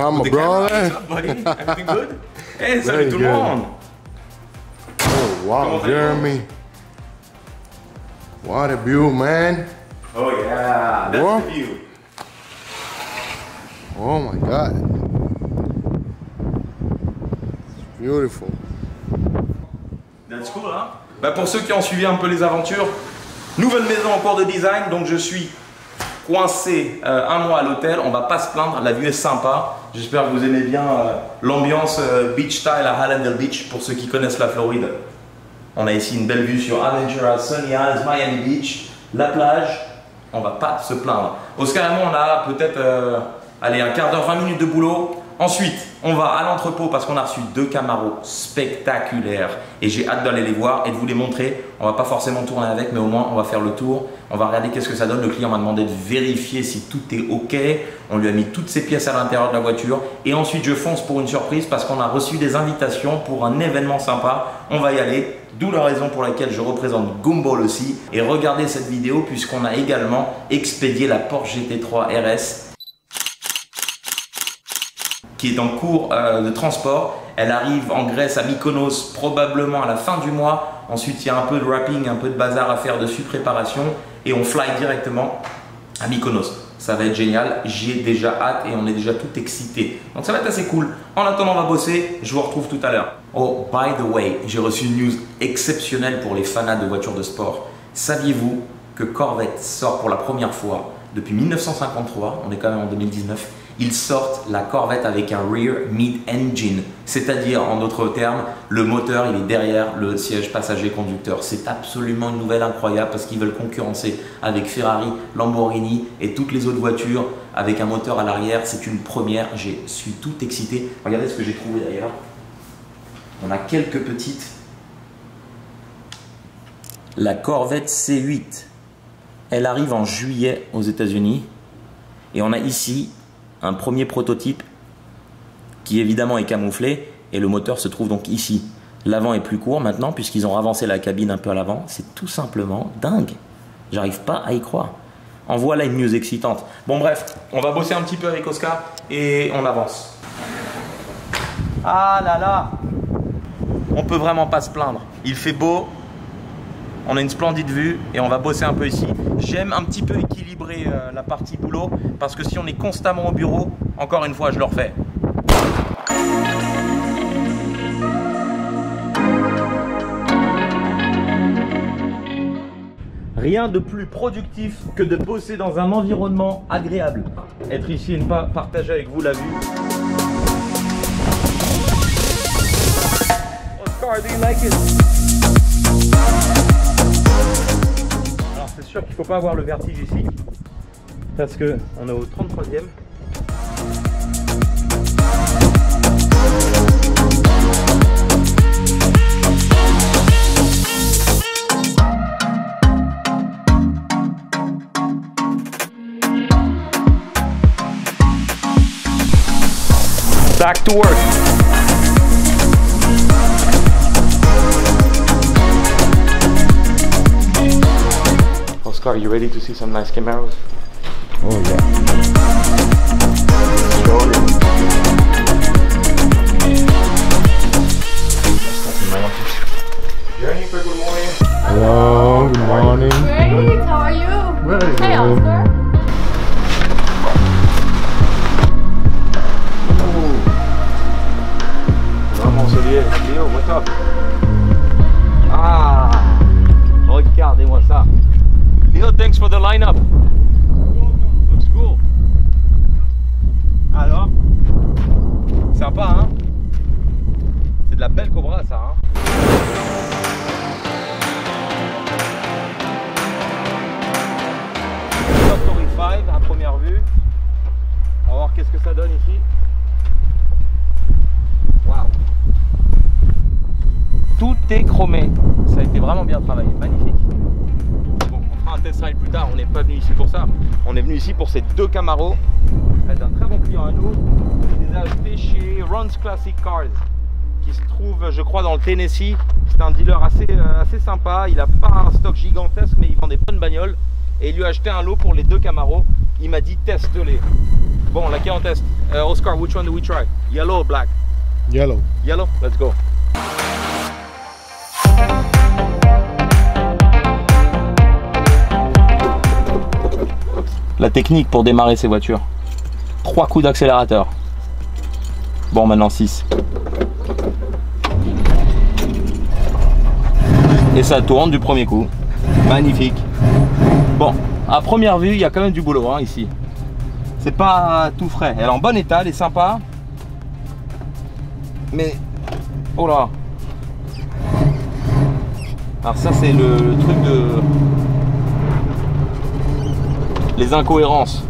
up, my brother? What's up, buddy? Everything good? Hey, salut tout le monde! Oh, wow, Jeremy. What a view, man. Oh yeah, that's Whoa. the view. Oh my God. It's beautiful. That's cool, hein? Bah pour ceux qui ont suivi un peu les aventures, nouvelle maison en cours de design, donc je suis coincé un mois à l'hôtel. On va pas se plaindre, la vue est sympa. J'espère que vous aimez bien l'ambiance beach style à Hallandale Beach pour ceux qui connaissent la Floride. On a ici une belle vue sur Aventura, Sunny Isles, Miami Beach, la plage. On va pas se plaindre. Oscar et moi, on a peut-être allez, un quart d'heure, 20 minutes de boulot. Ensuite, on va à l'entrepôt parce qu'on a reçu 2 Camaro spectaculaires et j'ai hâte d'aller les voir et de vous les montrer. On va pas forcément tourner avec, mais au moins on va faire le tour. On va regarder qu'est-ce que ça donne. Le client m'a demandé de vérifier si tout est OK. On lui a mis toutes ses pièces à l'intérieur de la voiture et ensuite je fonce pour une surprise parce qu'on a reçu des invitations pour un événement sympa. On va y aller, d'où la raison pour laquelle je représente Gumball aussi. Et regardez cette vidéo puisqu'on a également expédié la Porsche GT3 RS qui est en cours de transport. Elle arrive en Grèce à Mykonos probablement à la fin du mois. Ensuite, il y a un peu de wrapping, un peu de bazar à faire dessus, préparation. Et on fly directement à Mykonos. Ça va être génial, j'y ai déjà hâte et on est déjà tout excité. Donc ça va être assez cool. En attendant, on va bosser. Je vous retrouve tout à l'heure. Oh, by the way, j'ai reçu une news exceptionnelle pour les fanats de voitures de sport. Saviez-vous que Corvette sort pour la première fois depuis 1953, on est quand même en 2019, ils sortent la Corvette avec un rear mid-engine, c'est-à-dire en d'autres termes, le moteur il est derrière le siège passager-conducteur. C'est absolument une nouvelle incroyable parce qu'ils veulent concurrencer avec Ferrari, Lamborghini et toutes les autres voitures avec un moteur à l'arrière. C'est une première, je suis tout excité. Regardez ce que j'ai trouvé d'ailleurs. On a quelques petites. La Corvette C8, elle arrive en juillet aux États-Unis et on a ici un premier prototype qui évidemment est camouflé et le moteur se trouve donc ici. L'avant est plus court maintenant puisqu'ils ont avancé la cabine un peu à l'avant. C'est tout simplement dingue. J'arrive pas à y croire. En voilà une news excitante. Bon bref, on va bosser un petit peu avec Oscar et on avance. Ah là là, on peut vraiment pas se plaindre. Il fait beau. On a une splendide vue et on va bosser un peu ici. J'aime un petit peu équilibrer la partie boulot parce que si on est constamment au bureau, encore une fois, je le refais. Rien de plus productif que de bosser dans un environnement agréable. Être ici et ne pas partager avec vous la vue. Oscar, do you like it? C'est sûr qu'il ne faut pas avoir le vertige ici parce que on est au 33e. Back to work. Oscar, are you ready to see some nice Camaros? Oh yeah. Jeremy, good morning. Hello, good morning. Great, how are you? Very Hey, good. Oscar. Vamos, Olivier. Leo, what's up? Ah, regardez-moi ça. Leo, thanks for the lineup. Looks cool. Alors, sympa, hein? C'est de la belle Cobra, ça, hein? Story 5 à première vue. On va voir qu'est-ce que ça donne ici. Waouh! Tout est chromé. Ça a été vraiment bien travaillé, magnifique. Bon, on fera un test ride plus tard. On n'est pas venu ici pour ça. On est venu ici pour ces 2 Camaro. C'est un très bon client à nous. On les a achetés chez Ron's Classic Cars, qui se trouve, je crois, dans le Tennessee. C'est un dealer assez sympa. Il n'a pas un stock gigantesque, mais il vend des bonnes bagnoles. Et il lui a acheté un lot pour les 2 Camaro. il m'a dit teste-les. Bon, laquelle on teste? Oscar, which one do we try? Yellow or black? Yellow. Yellow, let's go. La technique pour démarrer ces voitures. 3 coups d'accélérateur. Bon, maintenant 6. Et ça tourne du premier coup. Magnifique. Bon, à première vue, il y a quand même du boulot hein, ici. C'est pas tout frais. Elle est en bon état, elle est sympa. Mais, oh là. Alors ça, c'est le truc de... les incohérences.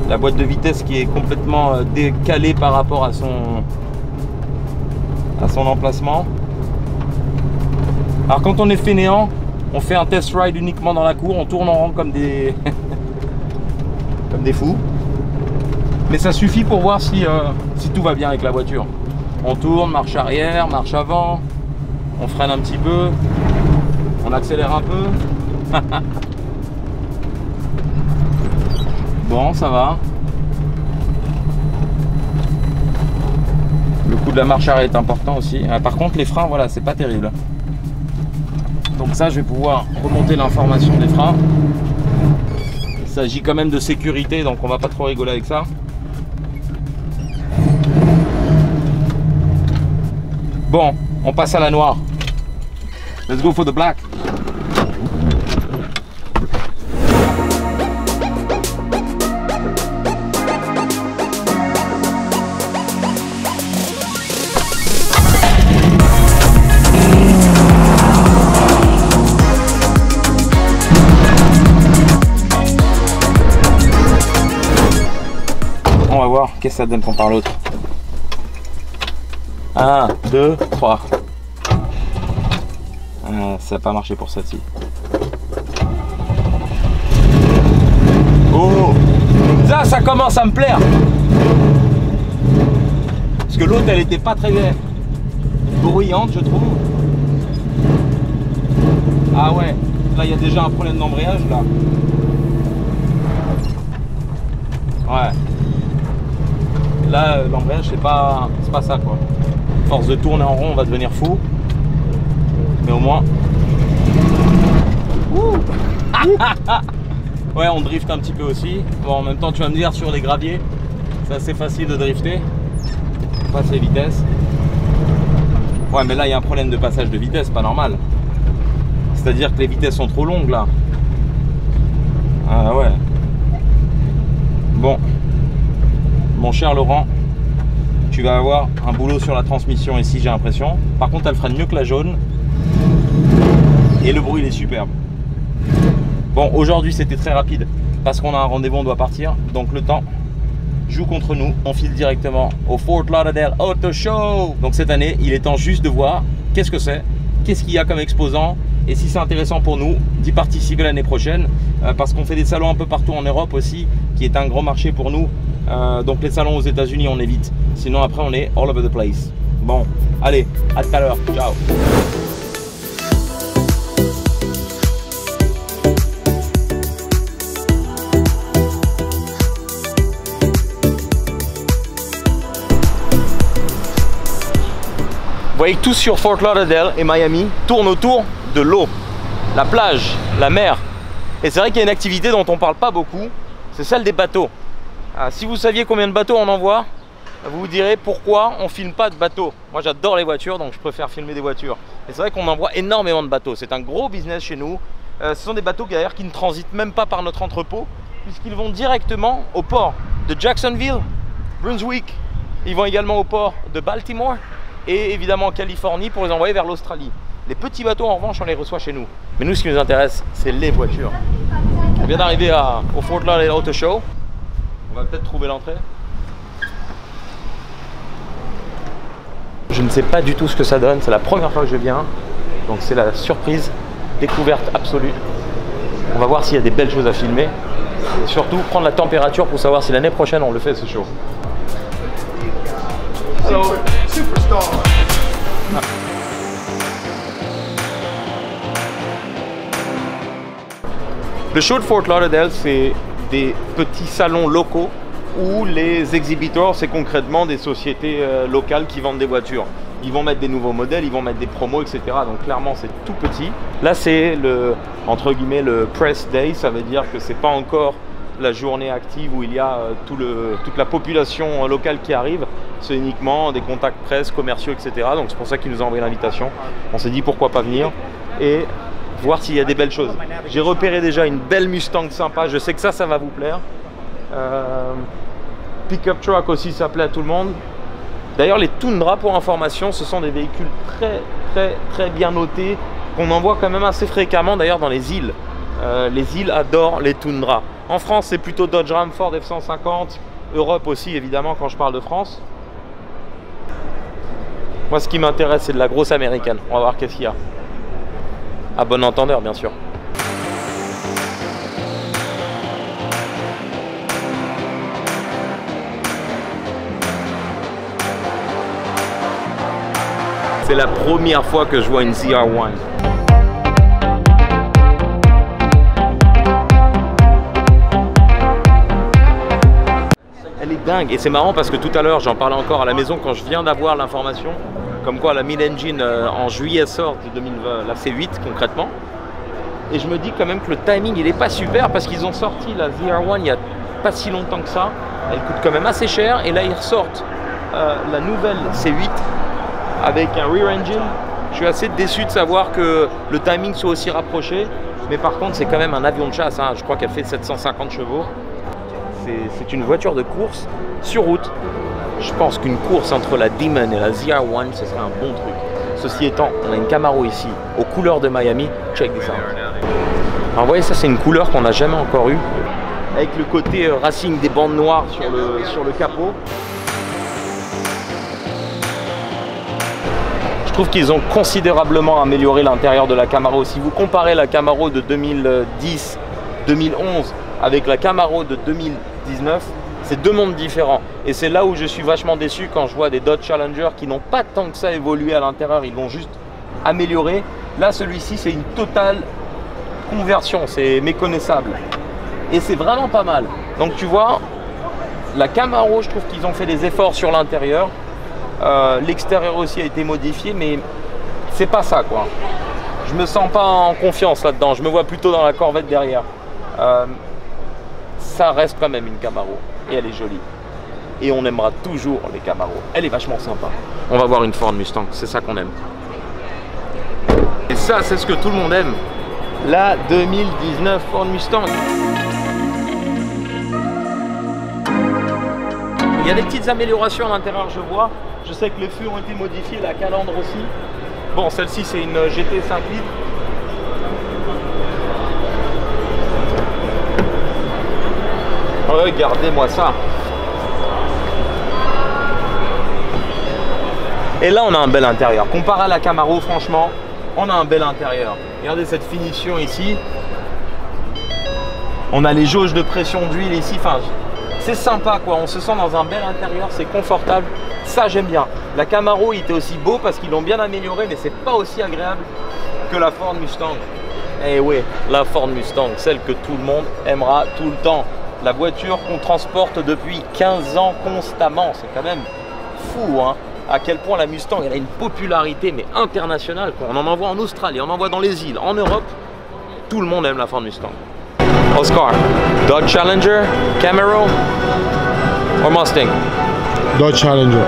La boîte de vitesse qui est complètement décalée par rapport à son emplacement. Alors quand on est fainéant, on fait un test ride uniquement dans la cour, on tourne en rond comme des comme des fous. Mais ça suffit pour voir si tout va bien avec la voiture. On tourne, marche arrière, marche avant, on freine un petit peu, on accélère un peu. Bon, ça va. Le coup de la marche arrière est important aussi. Par contre, les freins, voilà, c'est pas terrible. Donc ça, je vais pouvoir remonter l'information des freins. Il s'agit quand même de sécurité, donc on va pas trop rigoler avec ça. Bon, on passe à la noire. Let's go for the black. On va voir qu'est-ce que ça donne qu'on par l'autre. 1, 2, 3. Ça n'a pas marché pour celle-ci. Oh, ça commence à me plaire. Parce que l'autre, elle était pas très bruyante, je trouve. Ah ouais, là il y a déjà un problème d'embrayage là. Ouais. Là, l'embrayage, c'est pas ça quoi. Force de tourner en rond, on va devenir fou. Mais au moins. Ouais, on drift un petit peu aussi. Bon, en même temps, tu vas me dire sur les graviers, c'est assez facile de drifter. On passe les vitesses. Ouais, mais là, il y a un problème de passage de vitesse, pas normal. C'est-à-dire que les vitesses sont trop longues là. Ah ouais. Bon. Mon cher Laurent, tu vas avoir un boulot sur la transmission ici, j'ai l'impression. Par contre, elle freine mieux que la jaune. Et le bruit, il est superbe. Bon, aujourd'hui, c'était très rapide. Parce qu'on a un rendez-vous, on doit partir. Donc, le temps joue contre nous. On file directement au Fort Lauderdale Auto Show. Donc, cette année, il est temps juste de voir qu'est-ce que c'est, qu'est-ce qu'il y a comme exposant. Et si c'est intéressant pour nous, d'y participer l'année prochaine. Parce qu'on fait des salons un peu partout en Europe aussi, qui est un gros marché pour nous. Donc les salons aux États-Unis on évite, sinon après on est all over the place. Bon, allez, à tout à l'heure, ciao. Vous voyez que tout sur Fort Lauderdale et Miami tourne autour de l'eau, la plage, la mer. Et c'est vrai qu'il y a une activité dont on ne parle pas beaucoup, c'est celle des bateaux. Si vous saviez combien de bateaux on envoie, vous vous direz pourquoi on filme pas de bateaux. Moi j'adore les voitures, donc je préfère filmer des voitures. Et c'est vrai qu'on envoie énormément de bateaux, c'est un gros business chez nous. Ce sont des bateaux d'ailleurs qui ne transitent même pas par notre entrepôt, puisqu'ils vont directement au port de Jacksonville, Brunswick. Ils vont également au port de Baltimore et évidemment en Californie pour les envoyer vers l'Australie. Les petits bateaux en revanche on les reçoit chez nous. Mais nous ce qui nous intéresse c'est les voitures. On vient d'arriver au Fort Lauderdale Auto Show. On va peut-être trouver l'entrée. Je ne sais pas du tout ce que ça donne, c'est la première fois que je viens. Donc c'est la surprise, découverte absolue. On va voir s'il y a des belles choses à filmer. Et surtout prendre la température pour savoir si l'année prochaine on le fait ce show. Hello. Superstar. Le show de Fort Lauderdale, c'est des petits salons locaux où les exhibiteurs, c'est concrètement des sociétés locales qui vendent des voitures. Ils vont mettre des nouveaux modèles, ils vont mettre des promos, etc. Donc clairement, c'est tout petit. Là, c'est le, entre guillemets, le press day. Ça veut dire que c'est pas encore la journée active où il y a toute la population locale qui arrive. C'est uniquement des contacts presse, commerciaux, etc. Donc c'est pour ça qu'ils nous ont envoyé l'invitation. On s'est dit pourquoi pas venir et voir s'il y a des belles choses. J'ai repéré déjà une belle Mustang sympa. Je sais que ça va vous plaire. Pickup truck aussi, ça plaît à tout le monde. D'ailleurs, les Tundra, pour information, ce sont des véhicules très bien notés, qu'on en voit quand même assez fréquemment d'ailleurs dans les îles. Les îles adorent les Tundra. En France, c'est plutôt Dodge Ram, Ford F-150, Europe aussi évidemment quand je parle de France. Moi, ce qui m'intéresse, c'est de la grosse américaine. On va voir qu'est-ce qu'il y a. À bon entendeur, bien sûr. C'est la première fois que je vois une ZR1. Elle est dingue et c'est marrant parce que tout à l'heure, j'en parlais encore à la maison quand je viens d'avoir l'information comme quoi la mid-engine en juillet sort de 2020, la C8 concrètement. Et je me dis quand même que le timing il est pas super parce qu'ils ont sorti la ZR1 il y a pas si longtemps que ça. Elle coûte quand même assez cher et là ils ressortent la nouvelle C8 avec un rear engine. Je suis assez déçu de savoir que le timing soit aussi rapproché, mais par contre c'est quand même un avion de chasse, hein. Je crois qu'elle fait 750 chevaux. C'est une voiture de course sur route. Je pense qu'une course entre la Demon et la ZR1, ce serait un bon truc. Ceci étant, on a une Camaro ici, aux couleurs de Miami. Check this out. Alors vous voyez, ça c'est une couleur qu'on n'a jamais encore eue, avec le côté racing des bandes noires sur le capot. Je trouve qu'ils ont considérablement amélioré l'intérieur de la Camaro. Si vous comparez la Camaro de 2010, 2011 avec la Camaro de 2019, c'est deux mondes différents. Et c'est là où je suis vachement déçu quand je vois des Dodge Challenger qui n'ont pas tant que ça évolué à l'intérieur, ils l'ont juste amélioré. Là, celui-ci, c'est une totale conversion, c'est méconnaissable. Et c'est vraiment pas mal. Donc tu vois, la Camaro, je trouve qu'ils ont fait des efforts sur l'intérieur. L'extérieur aussi a été modifié, mais c'est pas ça quoi. Je me sens pas en confiance là-dedans, je me vois plutôt dans la Corvette derrière. Ça reste quand même une Camaro et elle est jolie. Et on aimera toujours les Camaro. Elle est vachement sympa. On va voir une Ford Mustang, c'est ça qu'on aime. Et ça, c'est ce que tout le monde aime. La 2019 Ford Mustang. Il y a des petites améliorations à l'intérieur, je vois. Je sais que les feux ont été modifiés, la calandre aussi. Bon, celle-ci, c'est une GT 5 litres. Regardez-moi ça. Et là, on a un bel intérieur. Comparé à la Camaro, franchement, on a un bel intérieur. Regardez cette finition ici. On a les jauges de pression d'huile ici. Enfin, c'est sympa quoi. On se sent dans un bel intérieur, c'est confortable. Ça, j'aime bien. La Camaro, il était aussi beau parce qu'ils l'ont bien amélioré, mais c'est pas aussi agréable que la Ford Mustang. Eh oui, la Ford Mustang, celle que tout le monde aimera tout le temps. La voiture qu'on transporte depuis 15 ans constamment. C'est quand même fou, hein, à quel point la Mustang elle a une popularité mais internationale. On en envoie en Australie, on en envoie dans les îles, en Europe. Tout le monde aime la Ford Mustang. Oscar, Dodge Challenger, Camaro ou Mustang? Dodge Challenger.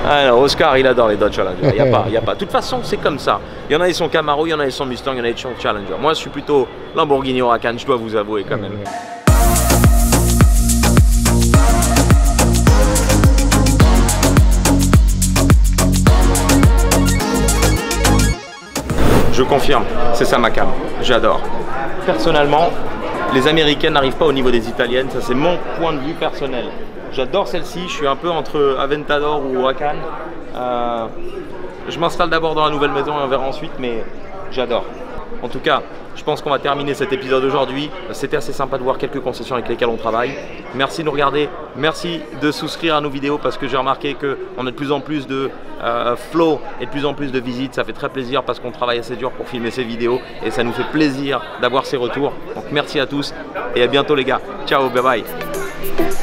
Ah non, Oscar il adore les Dodge Challenger, il n'y a pas. De toute façon c'est comme ça. Il y en a ils sont Camaro, il y en a ils sont Mustang, il y en a ils sont Challenger. Moi je suis plutôt Lamborghini Huracan, je dois vous avouer quand même. Je confirme, c'est ça ma cam, j'adore. Personnellement, les américaines n'arrivent pas au niveau des italiennes, ça c'est mon point de vue personnel. J'adore celle-ci, je suis un peu entre Aventador ou Huracan. Je m'installe d'abord dans la nouvelle maison et on verra ensuite, mais j'adore. En tout cas, je pense qu'on va terminer cet épisode aujourd'hui. C'était assez sympa de voir quelques concessions avec lesquelles on travaille. Merci de nous regarder, merci de souscrire à nos vidéos parce que j'ai remarqué qu'on a de plus en plus de flow et de plus en plus de visites. Ça fait très plaisir parce qu'on travaille assez dur pour filmer ces vidéos et ça nous fait plaisir d'avoir ces retours. Donc merci à tous et à bientôt les gars. Ciao, bye bye.